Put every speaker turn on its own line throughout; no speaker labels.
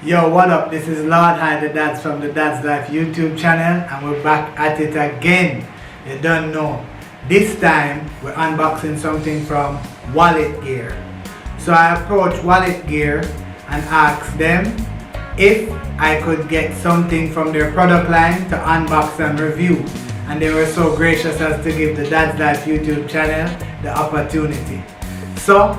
Yo, what up? This is Lord High the Dads from the DadzLife YouTube channel, and we're back at it again. You don't know. This time we're unboxing something from WalletGear. So I approached WalletGear and asked them if I could get something from their product line to unbox and review. And they were so gracious as to give the DadzLife YouTube channel the opportunity. So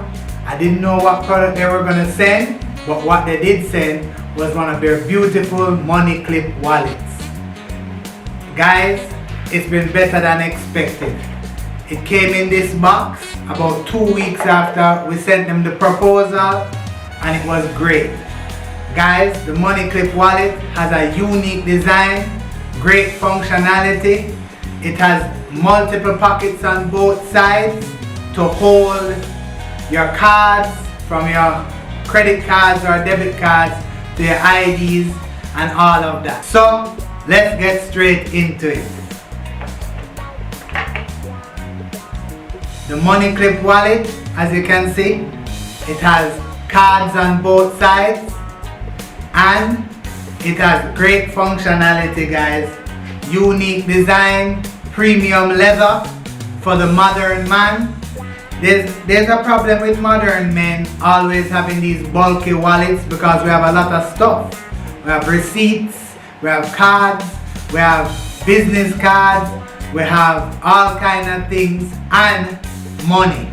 I didn't know what product they were going to send, but what they did send was one of their beautiful money clip wallets. Guys, it's been better than expected. It came in this box about 2 weeks after we sent them the proposal, and it was great. Guys, the money clip wallet has a unique design, great functionality. It has multiple pockets on both sides to hold your cards, from your credit cards or debit cards to your IDs and all of that. So let's get straight into it. The money clip wallet, as you can see, it has cards on both sides and it has great functionality, guys. Unique design, premium leather for the modern man. There's a problem with modern men always having these bulky wallets because we have a lot of stuff. We have receipts, we have cards, we have business cards, we have all kind of things and money.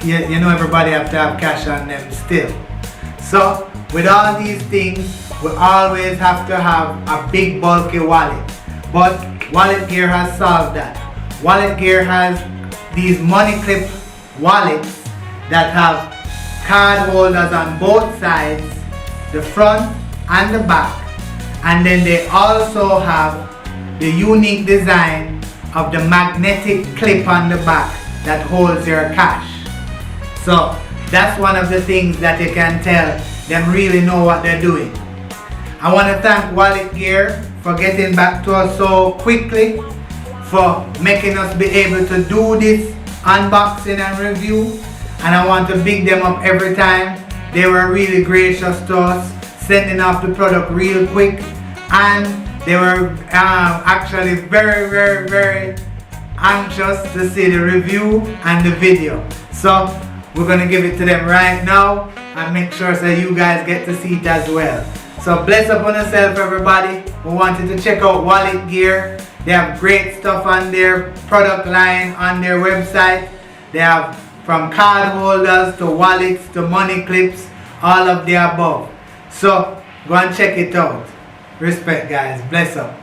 You know, everybody have to have cash on them still. So with all these things, we always have to have a big bulky wallet. But WalletGear has solved that. WalletGear has these money clip wallets that have card holders on both sides, the front and the back, and then they also have the unique design of the magnetic clip on the back that holds your cash. So that's one of the things that you can tell them really know what they're doing. I want to thank WalletGear for getting back to us so quickly, for making us be able to do this unboxing and review, and I want to big them up every time. They were really gracious to us, sending off the product real quick, and they were actually very anxious to see the review and the video. So we're gonna give it to them right now and make sure so you guys get to see it as well. So bless up on yourself, everybody. We wanted to check out WalletGear. They have great stuff on their product line, on their website. They have from card holders to wallets to money clips, all of the above. So go and check it out. Respect, guys. Bless up.